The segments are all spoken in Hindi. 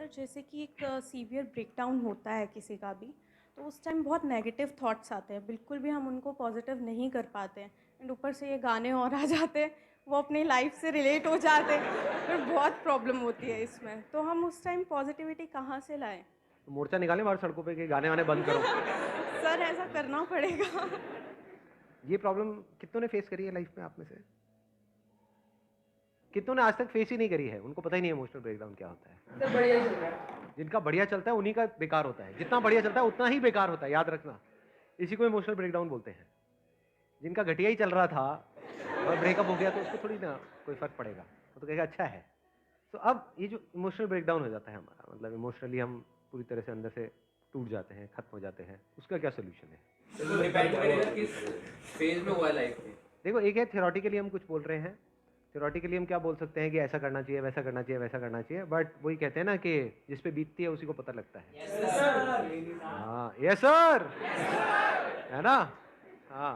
सर जैसे कि एक सीवियर ब्रेकडाउन होता है किसी का भी, तो उस टाइम बहुत नेगेटिव थॉट्स आते हैं, बिल्कुल भी हम उनको पॉजिटिव नहीं कर पाते हैं। एंड ऊपर से ये गाने और आ जाते हैं, वो अपनी लाइफ से रिलेट हो जाते हैं, फिर बहुत प्रॉब्लम होती है इसमें। तो हम उस टाइम पॉजिटिविटी कहाँ से लाएँ? तो मोर्चा निकालें बाहर सड़कों पे कि गाने वाने बंद करो। सर ऐसा करना पड़ेगा। ये प्रॉब्लम कितनों ने फेस करी है लाइफ में आप में से? कितनों ने आज तक फेस ही नहीं करी है? उनको पता ही नहीं है इमोशनल ब्रेकडाउन क्या होता है। सर बढ़िया ही चल रहा है। जिनका बढ़िया चलता है उन्हीं का बेकार होता है। जितना बढ़िया चलता है उतना ही बेकार होता है, याद रखना। इसी को इमोशनल ब्रेकडाउन बोलते हैं। जिनका घटिया ही चल रहा था और ब्रेकअप हो गया तो उसको थोड़ी ना कोई फर्क पड़ेगा, वो तो कहेगा अच्छा है। तो अब ये जो इमोशनल ब्रेकडाउन हो जाता है हमारा, मतलब इमोशनली हम पूरी तरह से अंदर से टूट जाते हैं, खत्म हो जाते हैं, उसका क्या सोल्यूशन है? तो डिपेंड करेगा किस फेज में हुआ है लाइफ में। देखो, एक है थियोरेटिकली हम कुछ बोल रहे हैं। थियोरेटिकली हम क्या बोल सकते हैं कि ऐसा करना चाहिए, वैसा करना चाहिए, वैसा करना चाहिए, बट वही कहते हैं ना कि जिस पे बीतती है उसी को पता लगता है। हाँ, यस सर, है ना? हाँ,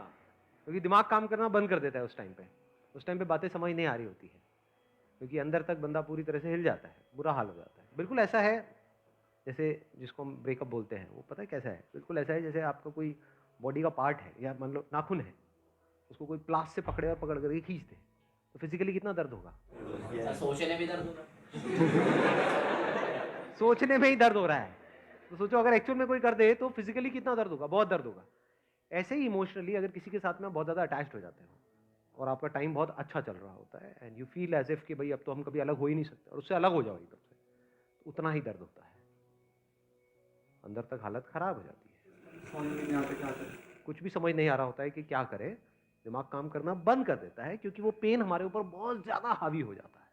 क्योंकि दिमाग काम करना बंद कर देता है उस टाइम पे। उस टाइम पे बातें समझ नहीं आ रही होती है, क्योंकि अंदर तक बंदा पूरी तरह से हिल जाता है, बुरा हाल हो जाता है। बिल्कुल ऐसा है जैसे जिसको हम ब्रेकअप बोलते हैं, वो पता है कैसा है? बिल्कुल ऐसा है जैसे आपका कोई बॉडी का पार्ट है, या मान लो नाखून है, उसको कोई प्लास से पकड़े और पकड़ करके खींच दे, तो फिजिकली कितना दर्द होगा? सोचने भी दर्द होगा। सोचने में ही दर्द हो रहा है, तो सोचो अगर एक्चुअल में कोई कर दे तो फिजिकली कितना दर्द होगा? बहुत दर्द होगा। ऐसे ही इमोशनली अगर किसी के साथ में बहुत ज़्यादा अटैच्ड हो जाते हो और आपका टाइम बहुत अच्छा चल रहा होता है and you feel as if कि भाई अब तो हम कभी अलग हो ही नहीं सकते, और उससे अलग हो जाओ एकदम से, तो उतना ही दर्द होता है, अंदर तक हालत खराब हो जाती है। कुछ भी समझ नहीं आ रहा होता है कि क्या करें, दिमाग काम करना बंद कर देता है, क्योंकि वो पेन हमारे ऊपर बहुत ज़्यादा हावी हो जाता है।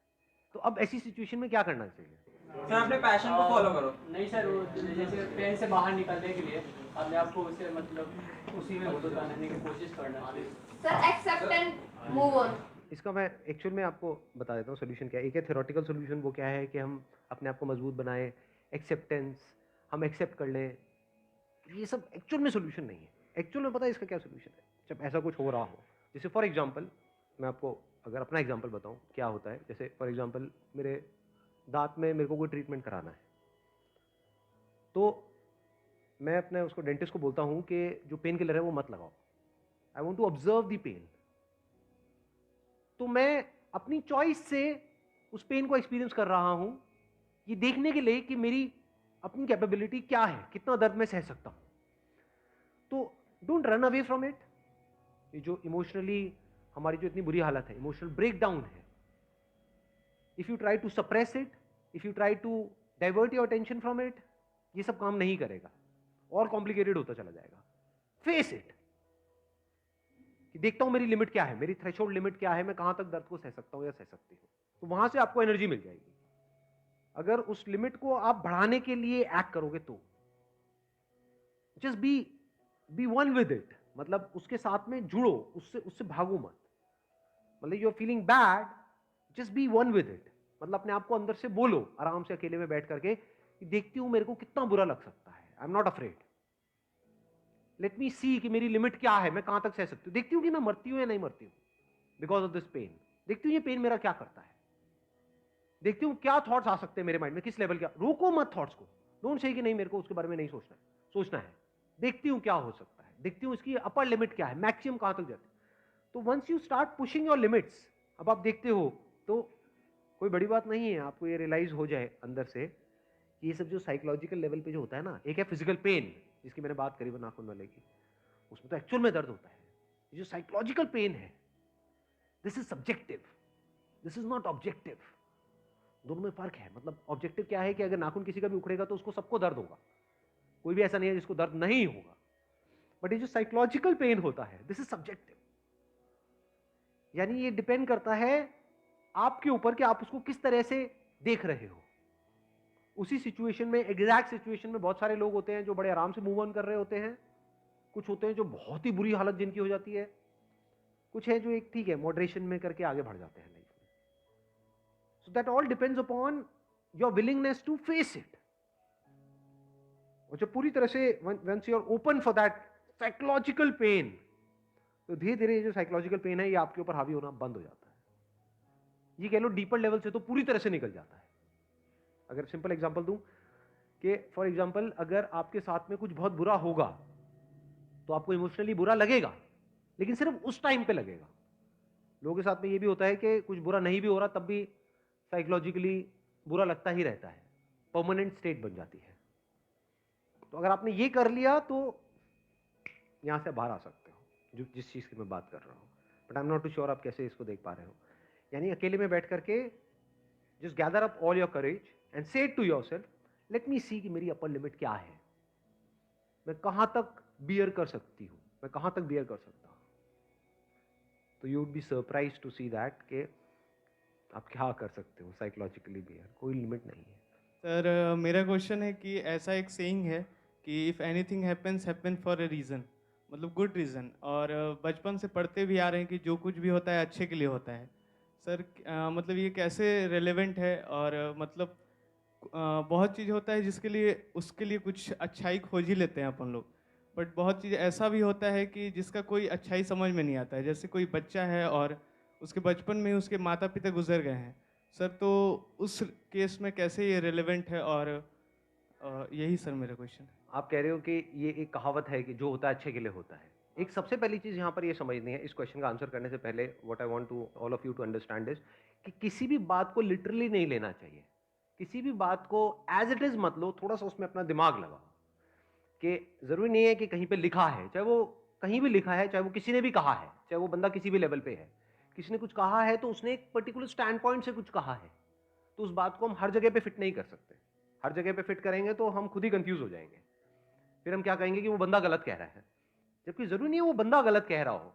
तो अब ऐसी सिचुएशन में क्या करना चाहिए? सर अपने पैशन को फॉलो करो। नहीं सर, वो जैसे पेन से बाहर निकलने के लिए अपने आप को उसे मतलब उसी में बताने की कोशिश करना चाहिए। Sir accept and move on. इसका मैं एक्चुअल में आपको बता देता हूँ सोल्यूशन क्या है। एक है थ्योरेटिकल सोल्यूशन, वो क्या है कि हम अपने आप को मजबूत बनाएं, एक्सेप्टेंस, हम एक्सेप्ट कर लें। ये सब एक्चुअल में सोल्यूशन नहीं है। एक्चुअल में पता है इसका क्या सोल्यूशन है? जब ऐसा कुछ हो रहा हो, जैसे फॉर एग्जांपल मैं आपको अगर अपना एग्जांपल बताऊं क्या होता है, जैसे फॉर एग्जांपल मेरे दांत में मेरे को कोई ट्रीटमेंट कराना है, तो मैं अपने उसको डेंटिस्ट को बोलता हूं कि जो पेन किलर है वो मत लगाओ, I want to observe the pain. तो मैं अपनी चॉइस से उस पेन को एक्सपीरियंस कर रहा हूं, ये देखने के लिए कि मेरी अपनी कैपेबिलिटी क्या है, कितना दर्द मैं सह सकता हूं। तो don't run away from it. ये जो इमोशनली हमारी जो इतनी बुरी हालत है, इमोशनल ब्रेकडाउन है, if you try to suppress it, if you try to divert your attention from it, ये सब काम नहीं करेगा और कॉम्प्लिकेटेड होता चला जाएगा। फेस इट कि देखता हूं मेरी लिमिट क्या है, मेरी थ्रेशोल्ड लिमिट क्या है, मैं कहां तक दर्द को सह सकता हूं या सह सकती हूं। तो वहां से आपको एनर्जी मिल जाएगी। अगर उस लिमिट को आप बढ़ाने के लिए एक्ट करोगे तो just be one with it, मतलब उसके साथ में जुड़ो, उससे उससे भागो मत। मतलब you are feeling bad, just be one with it, मतलब अपने आप को अंदर से बोलो आराम से अकेले में बैठ करके कि देखती हूं मेरे को कितना बुरा लग सकता है, I am not afraid, let me see कि मेरी लिमिट क्या है, मैं कहां तक सह सकती हूँ, देखती हूँ कि मैं मरती हूँ या नहीं मरती हूँ बिकॉज ऑफ दिस पेन, देखती हूँ ये पेन मेरा क्या करता है, देखती हूँ क्या थॉट्स आ सकते हैं मेरे माइंड में, किस लेवल का। रोको मत थॉट्स को, डोंट से कि नहीं मेरे को उसके बारे में नहीं सोचना है, सोचना है। देखती हूँ क्या हो सकता है, देखती हूँ इसकी अपर लिमिट क्या है, मैक्सिमम कहां तक जाती है। तो once you start pushing your limits, अब आप देखते हो तो कोई बड़ी बात नहीं है, आपको ये रियलाइज हो जाए अंदर से कि ये सब जो साइकोलॉजिकल लेवल पे जो होता है ना, एक है फिजिकल पेन जिसकी मैंने बात करी वो नाखून वाले की, उसमें तो एक्चुअल में दर्द होता है। ये जो साइकोलॉजिकल पेन है, this is subjective, this is not objective. दोनों में फर्क है। मतलब ऑब्जेक्टिव क्या है कि अगर नाखून किसी का भी उखड़ेगा तो उसको सबको दर्द होगा, कोई भी ऐसा नहीं है जिसको दर्द नहीं होगा। बट ये जो साइकोलॉजिकल पेन होता है, दिस इज सब्जेक्टिव, यानी ये डिपेंड करता है आपके ऊपर कि आप उसको किस तरह से देख रहे हो। उसी सिचुएशन में, एग्जैक्ट सिचुएशन में बहुत सारे लोग होते हैं जो बड़े आराम से मूव ऑन कर रहे होते हैं, कुछ होते हैं जो बहुत ही बुरी हालत जिनकी हो जाती है, कुछ है जो एक ठीक है मॉडरेशन में करके आगे बढ़ जाते हैं लाइफ में। So that all depends upon your willingness to face it. और जब पूरी तरह से once you are open for that psychological pain, तो धीरे धीरे जो साइकोलॉजिकल पेन है ये आपके ऊपर हावी होना बंद हो जाता है। ये कह लो डीपर लेवल से तो पूरी तरह से निकल जाता है। अगर सिंपल एग्जांपल दूं कि फॉर एग्जांपल अगर आपके साथ में कुछ बहुत बुरा होगा तो आपको इमोशनली बुरा लगेगा, लेकिन सिर्फ उस टाइम पे लगेगा। लोगों के साथ में ये भी होता है कि कुछ बुरा नहीं भी हो रहा तब भी साइकोलॉजिकली बुरा लगता ही रहता है, परमानेंट स्टेट बन जाती है। तो अगर आपने ये कर लिया तो यहां से बाहर आ सकते हो, जो जिस चीज की मैं बात कर रहा हूं। But I am not too sure आप कैसे इसको देख पा रहे हो। यानी अकेले में बैठ करके just gather up all your courage and से to yourself, late me see कि मेरी अपर लिमिट क्या है, मैं कहां तक बियर कर सकती हूं, मैं कहां तक बियर कर सकता हूं। तो you would be surprise to see that कि आप क्या कर सकते हो साइकोलॉजिकली बियर, कोई लिमिट नहीं है। सर मेरा क्वेश्चन है कि ऐसा एक सेइंग है कि if anything happens happen for a reason, मतलब गुड रीज़न, और बचपन से पढ़ते भी आ रहे हैं कि जो कुछ भी होता है अच्छे के लिए होता है। सर मतलब ये कैसे रेलेवेंट है, और मतलब बहुत चीज़ होता है जिसके लिए उसके लिए कुछ अच्छाई खोज ही लेते हैं अपन लोग, बट बहुत चीज़ ऐसा भी होता है कि जिसका कोई अच्छाई समझ में नहीं आता है। जैसे कोई बच्चा है और उसके बचपन में ही उसके माता पिता गुजर गए हैं सर, तो उस केस में कैसे ये रेलेवेंट है, और यही सर मेरा क्वेश्चन है। आप कह रहे हो कि ये एक कहावत है कि जो होता है अच्छे के लिए होता है। एक सबसे पहली चीज यहाँ पर ये समझनी है, इस क्वेश्चन का आंसर करने से पहले what I want to all of you to understand is कि किसी भी बात को लिटरली नहीं लेना चाहिए। किसी भी बात को एज इट इज मत लो, थोड़ा सा उसमें अपना दिमाग लगाओ कि जरूरी नहीं है कि कहीं पे लिखा है, चाहे वो कहीं भी लिखा है, चाहे वो किसी ने भी कहा है, चाहे वो बंदा किसी भी लेवल पे है, किसी ने कुछ कहा है तो उसने एक पर्टिकुलर स्टैंड पॉइंट से कुछ कहा है, तो उस बात को हम हर जगह पे फिट नहीं कर सकते। हर जगह पे फिट करेंगे तो हम खुद ही कंफ्यूज हो जाएंगे, फिर हम क्या कहेंगे कि वो बंदा गलत कह रहा है, जबकि जरूरी नहीं है वो बंदा गलत कह रहा हो।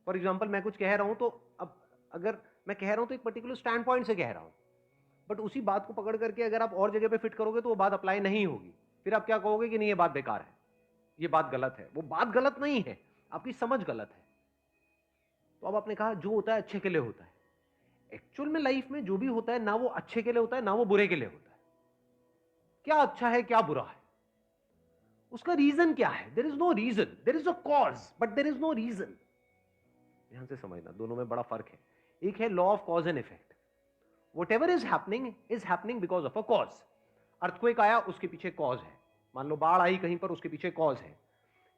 फॉर एग्जाम्पल मैं कुछ कह रहा हूं तो अब अगर मैं कह रहा हूं तो एक पर्टिकुलर स्टैंड पॉइंट से कह रहा हूं, बट उसी बात को पकड़ करके अगर आप और जगह पे फिट करोगे तो वो बात अप्लाई नहीं होगी। फिर आप क्या कहोगे कि नहीं ये बात बेकार है, ये बात गलत है। वो बात गलत नहीं है, आपकी समझ गलत है। तो अब आपने कहा जो होता है अच्छे के लिए होता है। एक्चुअल में लाइफ में जो भी होता है ना वो अच्छे के लिए होता है ना वो बुरे के लिए होता है। क्या अच्छा है क्या बुरा है, उसका रीजन क्या है? There is no reason, there is a cause but there is no reason. ध्यान से समझना, दोनों में बड़ा फर्क है। एक है law of cause and effect, whatever is happening because of a cause. Earthquake आया उसके पीछे कॉज है, मान लो बाढ़ आई कहीं पर उसके पीछे कॉज है,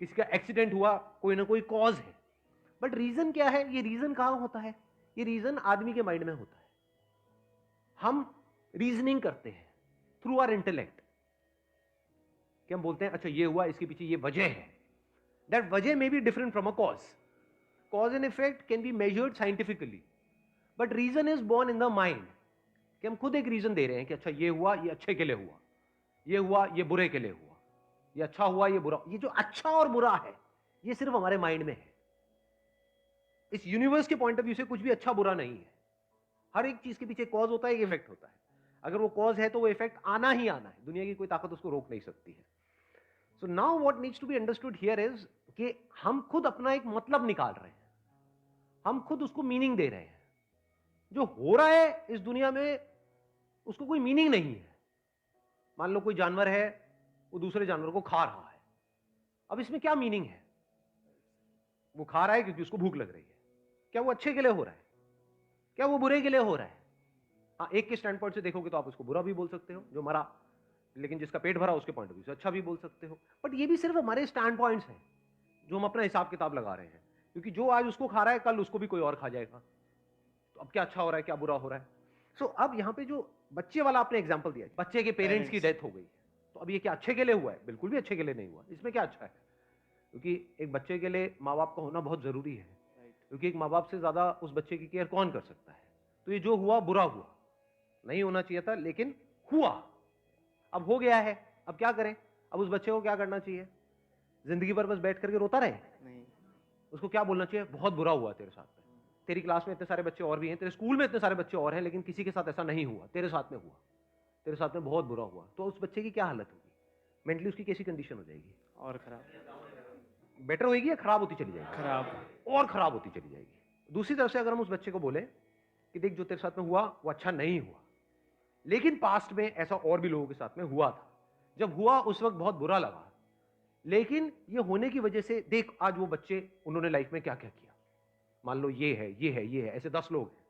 किसी का एक्सीडेंट हुआ कोई ना कोई कॉज है। बट रीजन क्या है? ये रीजन कहां होता है? ये रीजन आदमी के माइंड में होता है। हम रीजनिंग करते हैं थ्रू आवर इंटेलेक्ट, कि हम बोलते हैं अच्छा ये हुआ, इसके पीछे ये वजह है। दैट वजह may be different from a cause. Cause and effect can be measured scientifically, but reason is born in the mind, कि हम खुद एक रीजन दे रहे हैं कि अच्छा ये हुआ, ये अच्छे के लिए हुआ, ये हुआ, ये बुरे के लिए हुआ, ये अच्छा हुआ, ये बुरा। ये जो अच्छा और बुरा है ये सिर्फ हमारे माइंड में है। इस यूनिवर्स के पॉइंट ऑफ व्यू से कुछ भी अच्छा बुरा नहीं है। हर एक चीज के पीछे कॉज होता है, एक इफेक्ट होता है। अगर वो कॉज है तो वो इफेक्ट आना ही आना है, दुनिया की कोई ताकत उसको रोक नहीं सकती है। So now what needs to be understood here is कि हम खुद अपना एक मतलब निकाल रहे हैं, हम खुद उसको मीनिंग दे रहे हैं। जो हो रहा है इस दुनिया में उसको कोई मीनिंग नहीं है। मान लो कोई जानवर है, वो दूसरे जानवर को खा रहा है, अब इसमें क्या मीनिंग है? वो खा रहा है क्योंकि उसको भूख लग रही है। क्या वो अच्छे के लिए हो रहा है? क्या वो बुरे के लिए हो रहा है? हाँ, एक के स्टैंड पॉइंट से देखोगे तो आप उसको बुरा भी बोल सकते हो जो मरा, लेकिन जिसका पेट भरा उसके पॉइंट ऑफ व्यू से अच्छा भी बोल सकते हो। बट ये भी सिर्फ हमारे स्टैंड पॉइंट्स हैं जो हम अपना हिसाब किताब लगा रहे हैं, क्योंकि जो आज उसको खा रहा है कल उसको भी कोई और खा जाएगा। तो अब क्या अच्छा हो रहा है क्या बुरा हो रहा है? सो अब यहाँ पे जो बच्चे वाला आपने एग्जाम्पल दिया, बच्चे के पेरेंट्स की डेथ हो गई, तो अब ये क्या अच्छे के लिए हुआ है? बिल्कुल भी अच्छे के लिए नहीं हुआ। इसमें क्या अच्छा है? क्योंकि एक बच्चे के लिए माँ बाप का होना बहुत जरूरी है, क्योंकि एक माँ बाप से ज्यादा उस बच्चे की केयर कौन कर सकता है। तो ये जो हुआ बुरा हुआ, नहीं होना चाहिए था लेकिन हुआ, अब हो गया है। अब क्या करें? अब उस बच्चे को क्या करना चाहिए? जिंदगी भर बस बैठ करके रोता रहे? नहीं। उसको क्या बोलना चाहिए? बहुत बुरा हुआ तेरे साथ में, तेरी क्लास में इतने सारे बच्चे और भी हैं, तेरे स्कूल में इतने सारे बच्चे और हैं, लेकिन किसी के साथ ऐसा नहीं हुआ, तेरे साथ में हुआ, तेरे साथ में बहुत बुरा हुआ। तो उस बच्चे की क्या हालत होगी? मेंटली उसकी कैसी कंडीशन हो जाएगी? और खराब। बेटर होगी या खराब होती चली जाएगी? खराब। और खराब होती चली जाएगी। दूसरी तरफ से अगर हम उस बच्चे को बोले कि देख जो तेरे साथ में हुआ वो अच्छा नहीं हुआ, लेकिन पास्ट में ऐसा और भी लोगों के साथ में हुआ था, जब हुआ उस वक्त बहुत बुरा लगा, लेकिन ये होने की वजह से देख आज वो बच्चे उन्होंने लाइफ में क्या क्या किया। मान लो ये है, ये है, ये है, ऐसे 10 लोग हैं,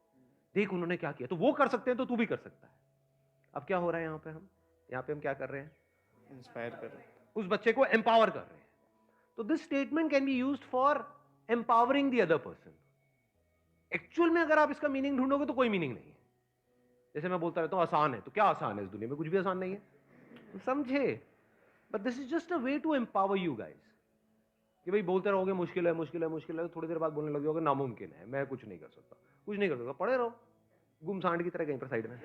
देख उन्होंने क्या किया, तो वो कर सकते हैं तो तू भी कर सकता है। अब क्या हो रहा है यहाँ पे हम क्या कर रहे हैं? इंस्पायर कर रहे हैं। उस बच्चे को एम्पावर कर रहे हैं। तो this statement can be used for empowering the other person. Actual में अगर आप इसका मीनिंग ढूंढोगे तो कोई मीनिंग नहीं है। जैसे मैं बोलता रहता हूं आसान है, तो क्या आसान है? इस दुनिया में कुछ भी आसान नहीं है, समझे? But this is just a way to empower you guys. कि भाई बोलते रहोगे मुश्किल है मुश्किल है मुश्किल है, थोड़ी देर बाद बोलने लग जाओगे नामुमकिन है, मैं कुछ नहीं कर सकता, कुछ नहीं कर सकता, पड़े रहो गुमसांड की तरह कहीं पर साइड में।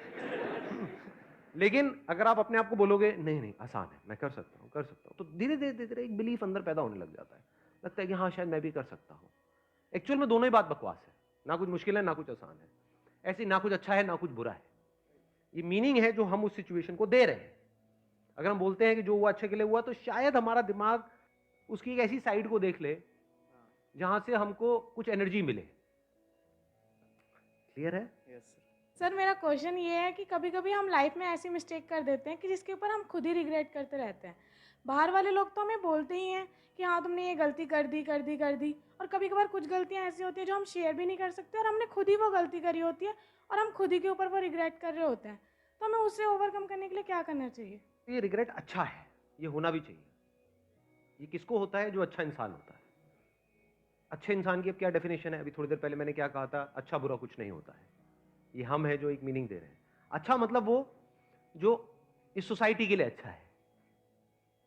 लेकिन अगर आप अपने आप को बोलोगे नहीं नहीं आसान है, मैं कर सकता हूँ तो धीरे धीरे धीरे धीरे एक बिलीफ अंदर पैदा होने लग जाता है। लगता है कि हाँ शायद मैं भी कर सकता हूँ। एक्चुअल में दोनों ही बात बकवास है, ना कुछ मुश्किल है ना कुछ आसान है, ऐसी ना कुछ अच्छा है ना कुछ बुरा है। ये मीनिंग है जो हम उस सिचुएशन को दे रहे हैं। अगर हम बोलते हैं कि जो हुआ अच्छे के लिए हुआ, तो शायद हमारा दिमाग उसकी एक ऐसी साइड को देख ले जहां से हमको कुछ एनर्जी मिले। क्लियर है? Yes sir. सर मेरा क्वेश्चन ये है कि कभी कभी हम लाइफ में ऐसी मिस्टेक कर देते हैं कि जिसके ऊपर हम खुद ही रिग्रेट करते रहते हैं। बाहर वाले लोग तो हमें बोलते ही हैं कि हाँ तुमने ये गलती कर दी, और कभी कभार कुछ गलतियाँ ऐसी होती हैं जो हम शेयर भी नहीं कर सकते और हमने खुद ही वो गलती करी होती है और हम खुद ही के ऊपर वो रिग्रेट कर रहे होते हैं। तो हमें उससे ओवरकम करने के लिए क्या करना चाहिए? ये रिग्रेट अच्छा है, ये होना भी चाहिए। ये किसको होता है? जो अच्छा इंसान होता है। अच्छे इंसान की अब क्या डेफिनेशन है? अभी थोड़ी देर पहले मैंने क्या कहा था? अच्छा बुरा कुछ नहीं होता है। ये हम है जो एक मीनिंग दे रहे हैं। अच्छा मतलब वो जो इस सोसाइटी के लिए अच्छा है,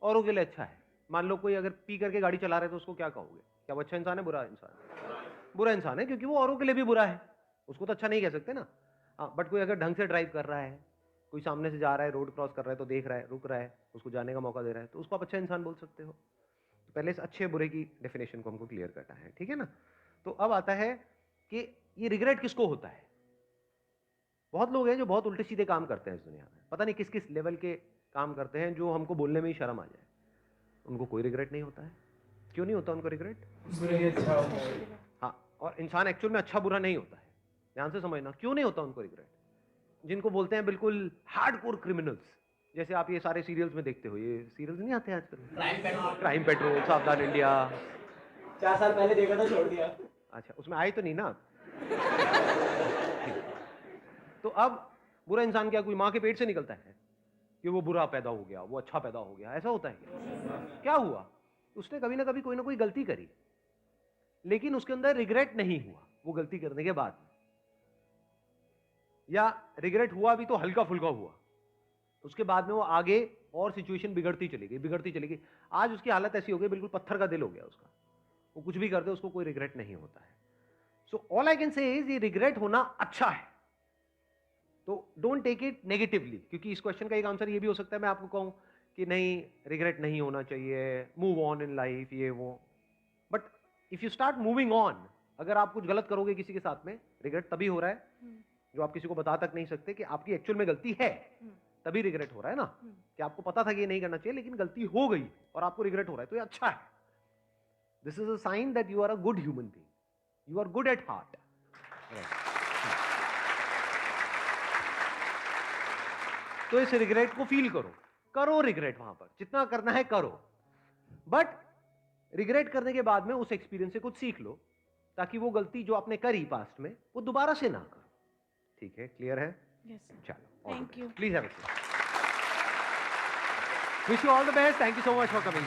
औरों के लिए अच्छा है। मान लो कोई अगर पी करके गाड़ी चला रहे तो उसको क्या कहोगे? क्या वो अच्छा इंसान है बुरा इंसान? बुरा इंसान है, क्योंकि वो औरों के लिए भी बुरा है। उसको तो अच्छा नहीं कह सकते ना। हाँ, बट कोई अगर ढंग से ड्राइव कर रहा है, कोई सामने से जा रहा है, रोड क्रॉस कर रहा है तो देख रहा है, रुक रहा है, उसको जाने का मौका दे रहा है, तो उसको आप अच्छा इंसान बोल सकते हो। तो पहले इस अच्छे बुरे की डेफिनेशन को हमको क्लियर करना है, ठीक है ना? तो अब आता है कि ये रिग्रेट किसको होता है। बहुत लोग हैं जो बहुत उल्टे सीधे काम करते हैं इस दुनिया में, पता नहीं किस किस लेवल के काम करते हैं जो हमको बोलने में ही शर्म आ जाए। उनको कोई रिग्रेट नहीं होता है। क्यों नहीं होता उनको रिग्रेट? हाँ, और इंसान एक्चुअल में अच्छा बुरा नहीं होता है। ध्यान से समझना, क्यों नहीं होता उनको रिग्रेट? जिनको बोलते हैं बिल्कुल हार्डकोर क्रिमिनल्स, जैसे आप ये सारे सीरियल्स में देखते हो, ये सीरियल्स नहीं आते आजकल, क्राइम पेट्रोल, सावधान इंडिया। 4 साल पहले देखा था, छोड़ दिया। अच्छा, उसमें आए तो नहीं ना आप? तो अब बुरा इंसान क्या कोई माँ के पेट से निकलता है कि वो बुरा पैदा हो गया, वो अच्छा पैदा हो गया? ऐसा होता है क्या हुआ? उसने कभी ना कभी कोई ना कोई गलती करी, लेकिन उसके अंदर रिग्रेट नहीं हुआ वो गलती करने के बाद में, या रिग्रेट हुआ भी तो हल्का फुल्का हुआ। उसके बाद में वो आगे और सिचुएशन बिगड़ती चली गई। आज उसकी हालत ऐसी हो गई, बिल्कुल पत्थर का दिल हो गया उसका। वो कुछ भी कर दे उसको कोई रिग्रेट नहीं होता है। So all I can say is ये रिग्रेट होना अच्छा है। तो डोंट टेक इट नेगेटिवली, क्योंकि इस क्वेश्चन का एक आंसर ये भी हो सकता है मैं आपको कहूं कि नहीं रिग्रेट नहीं होना चाहिए, मूव ऑन इन लाइफ, ये वो। But if you start moving on, अगर आप कुछ गलत करोगे किसी के साथ में, रिग्रेट तभी हो रहा है जो आप किसी को बता तक नहीं सकते कि आपकी एक्चुअल में गलती है, तभी रिग्रेट हो रहा है ना। कि आपको पता था कि ये नहीं करना चाहिए लेकिन गलती हो गई और आपको रिग्रेट हो रहा है, तो ये अच्छा है। This is a sign that you are a good human being, you are good at heart. तो इस रिग्रेट को फील करो रिग्रेट वहां पर जितना करना है करो, बट रिग्रेट करने के बाद में उस एक्सपीरियंस से कुछ सीख लो, ताकि वो गलती जो आपने करी पास्ट में वो दोबारा से ना करो। ठीक है? क्लियर है? Yes sir. चलो, Thank you. Please have a seat. Wish you all the best. Thank you so much for coming.